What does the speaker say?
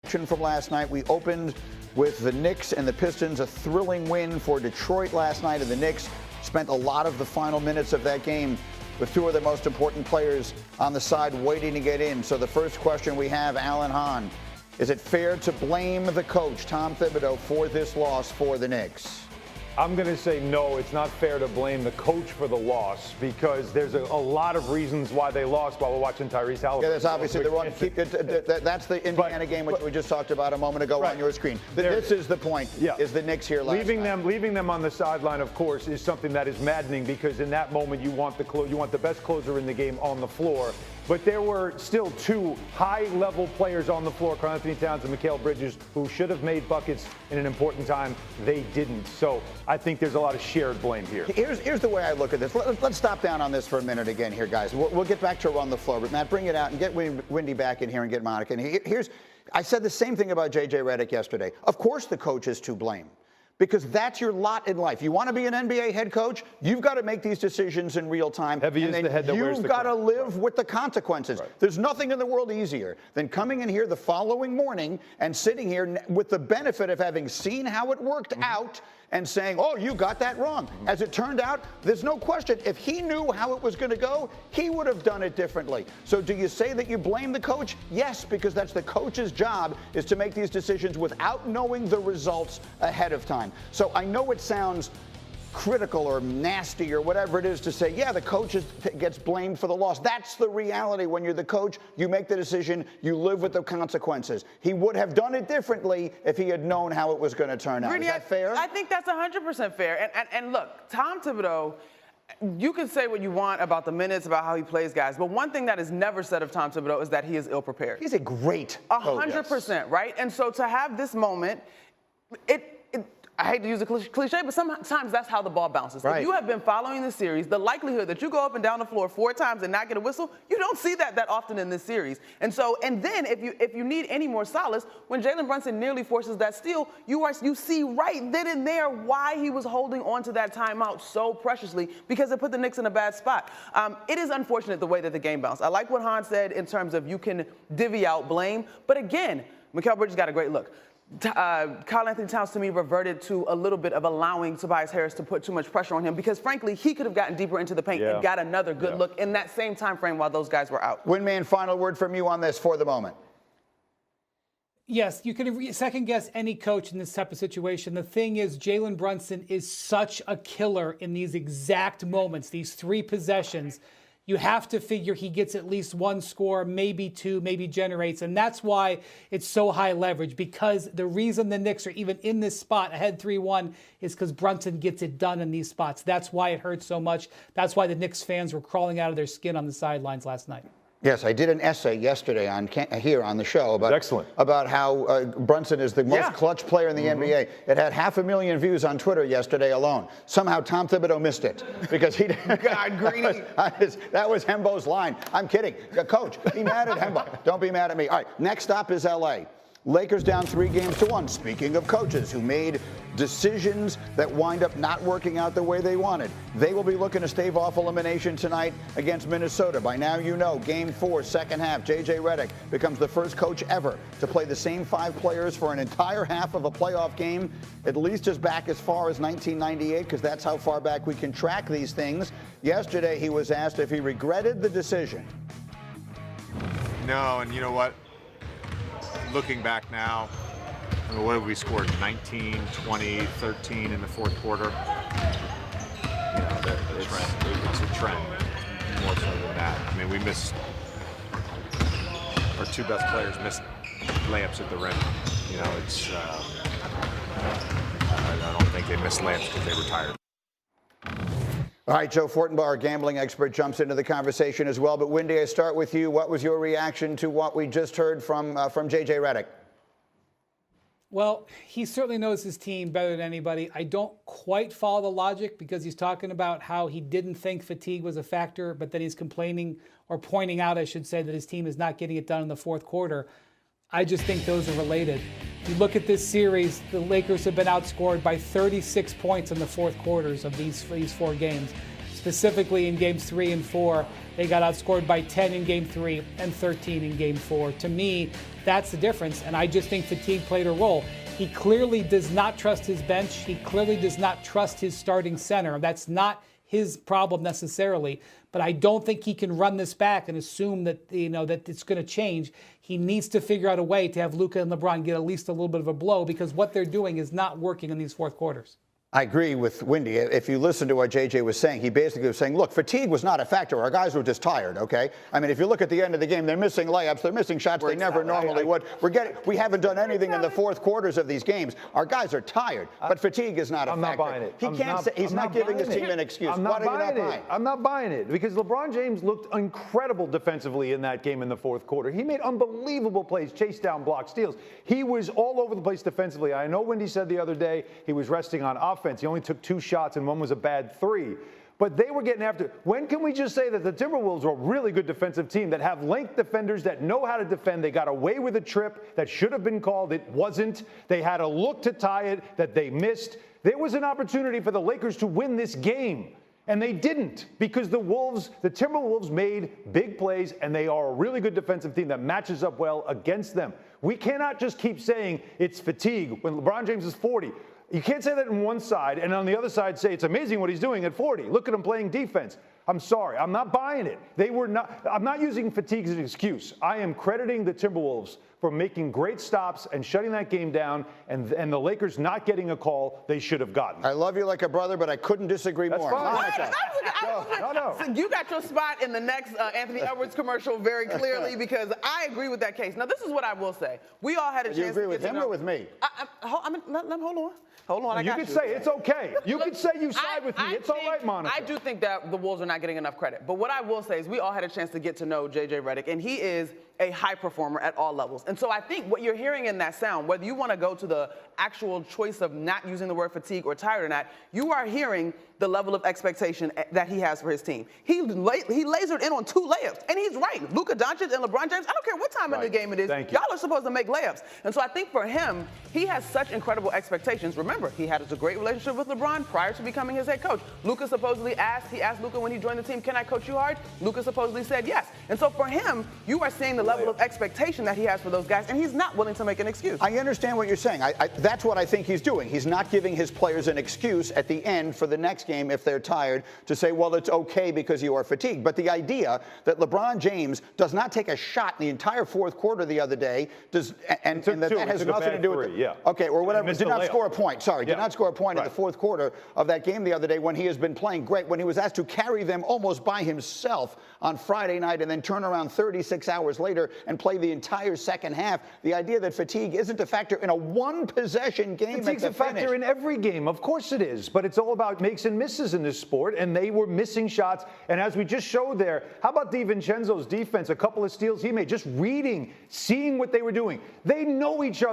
From last night, we opened with the Knicks and the Pistons, a thrilling win for Detroit last night, and the Knicks spent a lot of the final minutes of that game with two of their most important players on the side waiting to get in. So the first question we have, Alan Hahn, is it fair to blame the coach, Tom Thibodeau, for this loss for the Knicks? I'm going to say no, it's not fair to blame the coach for the loss because there's a lot of reasons why they lost while we're watching Tyrese Halliburton. Yeah, that's obviously the wrong. That's the Indiana game which we just talked about a moment ago on your screen. This is the point, is the Knicks here last night. Leaving them on the sideline, of course, is something that is maddening because in that moment you want the best closer in the game on the floor. But there were still two high-level players on the floor, Karl Anthony Towns and Mikal Bridges, who should have made buckets in an important time. They didn't. So I think there's a lot of shared blame here. Here's the way I look at this. Let's stop down on this for a minute again here, guys. We'll get back to run the floor. But, Matt, bring it out and get Windy back in here and get Monica in. I said the same thing about JJ Redick yesterday. Of course the coach is to blame, because that's your lot in life. You want to be an NBA head coach, you've got to make these decisions in real time. Heavy is the head that wears the crown. You've got to live with the consequences. Right. There's nothing in the world easier than coming in here the following morning and sitting here with the benefit of having seen how it worked out and saying, oh, you got that wrong. As it turned out, there's no question. If he knew how it was going to go, he would have done it differently. So do you say that you blame the coach? Yes, because that's the coach's job, is to make these decisions without knowing the results ahead of time. So I know it sounds critical or nasty or whatever it is to say, yeah, the coach gets blamed for the loss. That's the reality. When you're the coach, you make the decision, you live with the consequences. He would have done it differently if he had known how it was going to turn out. Is that fair? I think that's 100% fair. And look, Tom Thibodeau, you can say what you want about the minutes, about how he plays guys, but one thing that is never said of Tom Thibodeau is that he is ill-prepared. He's a great coach. 100%, right? And so to have this moment, I hate to use a cliche, but sometimes that's how the ball bounces. Right. If you have been following the series, the likelihood that you go up and down the floor 4 times and not get a whistle, you don't see that often in this series. And then if you need any more solace, when Jalen Brunson nearly forces that steal, you see right then and there why he was holding on to that timeout so preciously, because it put the Knicks in a bad spot. It is unfortunate the way that the game bounced. I like what Hans said in terms of you can divvy out blame, but again, Mikal Bridges got a great look. Karl Anthony Towns, to me, reverted to a little bit of allowing Tobias Harris to put too much pressure on him because, frankly, he could have gotten deeper into the paint and got another good look in that same time frame while those guys were out. Windman, final word from you on this for the moment. Yes, you can second-guess any coach in this type of situation. The thing is, Jalen Brunson is such a killer in these exact moments, these 3 possessions. You have to figure he gets at least 1 score, maybe 2, maybe generates. And that's why it's so high leverage, because the reason the Knicks are even in this spot ahead 3-1 is because Brunson gets it done in these spots. That's why it hurts so much. That's why the Knicks fans were crawling out of their skin on the sidelines last night. Yes, I did an essay yesterday here on the show about how Brunson is the most clutch player in the NBA. It had 500,000 views on Twitter yesterday alone. Somehow Tom Thibodeau missed it because he God, Greeny. that was Hembo's line. I'm kidding. Coach, be mad at Hembo. Don't be mad at me. All right, next up is LA. Lakers down 3-1. Speaking of coaches who made decisions that wind up not working out the way they wanted, they will be looking to stave off elimination tonight against Minnesota. By now you know, Game 4, second half, JJ Redick becomes the first coach ever to play the same 5 players for an entire half of a playoff game, at least as back as far as 1998, because that's how far back we can track these things. Yesterday he was asked if he regretted the decision. No, and you know what? Looking back now, I mean, what have we scored? 19, 20, 13 in the 4th quarter. You know, it's a trend, more so than that. I mean, we missed, our 2 best players missed layups at the rim. You know, it's, I don't think they missed layups because they were tired. All right, Joe Fortenbaugh, our gambling expert, jumps into the conversation as well. But Windy, I start with you. What was your reaction to what we just heard from JJ Redick? Well, he certainly knows his team better than anybody. I don't quite follow the logic because he's talking about how he didn't think fatigue was a factor, but then he's complaining or pointing out, I should say, that his team is not getting it done in the 4th quarter. I just think those are related. If you look at this series, the Lakers have been outscored by 36 points in the 4th quarters of these 4 games. Specifically in games 3 and 4, they got outscored by 10 in game 3 and 13 in game 4. To me, that's the difference, and I just think fatigue played a role. He clearly does not trust his bench. He clearly does not trust his starting center. That's not his problem necessarily, but I don't think he can run this back and assume that that it's going to change. He needs to figure out a way to have Luka and LeBron get at least a little bit of a blow, because what they're doing is not working in these fourth quarters. I agree with Windy. If you listen to what JJ was saying, he basically was saying, look, fatigue was not a factor. Our guys were just tired, okay? I mean, if you look at the end of the game, they're missing layups, they're missing shots they never normally would. We haven't done anything in the fourth quarters of these games. Our guys are tired, but fatigue is not a factor. I'm not buying it. He can't say, he's not giving his team an excuse. I'm not buying it. I'm not buying it, because LeBron James looked incredible defensively in that game in the fourth quarter. He made unbelievable plays, chase down, block, steals. He was all over the place defensively. I know Windy said the other day he was resting on offense. He only took 2 shots and one was a bad 3. But they were getting after. When can we just say that the Timberwolves are a really good defensive team that have length defenders that know how to defend? They got away with a trip that should have been called. It wasn't. They had a look to tie it that they missed. There was an opportunity for the Lakers to win this game, and they didn't, because the Timberwolves made big plays, and they are a really good defensive team that matches up well against them. We cannot just keep saying it's fatigue when LeBron James is 40. You can't say that on one side and on the other side say it's amazing what he's doing at 40. Look at him playing defense. I'm sorry. I'm not buying it. I'm not using fatigue as an excuse. I am crediting the Timberwolves for making great stops and shutting that game down, and the Lakers not getting a call they should have gotten. I love you like a brother, but I couldn't disagree more. Fine. No. So you got your spot in the next Anthony Edwards commercial very clearly, because I agree with that case. Now, this is what I will say. We all had a chance to get to know. You agree with him or with me? Hold on. You can say it's okay. You can say you side with me. It's all right, Monica. I do think that the Wolves are not getting enough credit. But what I will say is we all had a chance to get to know JJ Redick, and he is a high performer at all levels. And so I think what you're hearing in that sound, whether you want to go to the actual choice of not using the word fatigue or tired or not, you are hearing the level of expectation that he has for his team. He lasered in on 2 layups, and he's right. Luka Doncic and LeBron James, I don't care what time in the game it is, y'all are supposed to make layups. And so I think for him, he has such incredible expectations. Remember, he had a great relationship with LeBron prior to becoming his head coach. Luka supposedly asked Luka when he joined the team, can I coach you hard? Luka supposedly said yes. And so for him, you are seeing the level of expectation that he has for those guys, and he's not willing to make an excuse. I understand what you're saying. That's what I think he's doing. He's not giving his players an excuse at the end for the next game if they're tired to say, well, it's okay because you are fatigued. But the idea that LeBron James does not take a shot in the entire fourth quarter the other day, and that has nothing to do with it. Okay, or whatever. Did not score a point. Sorry, did not score a point in the fourth quarter of that game the other day when he has been playing great, when he was asked to carry them almost by himself on Friday night and then turn around 36 hours later and play the entire second half. The idea that fatigue isn't a factor in a one-possession game. Fatigue's a factor in every game. Of course it is. But it's all about makes and misses in this sport, and they were missing shots. And as we just showed there, how about DiVincenzo's defense? A couple of steals he made, just reading, seeing what they were doing. They know each other.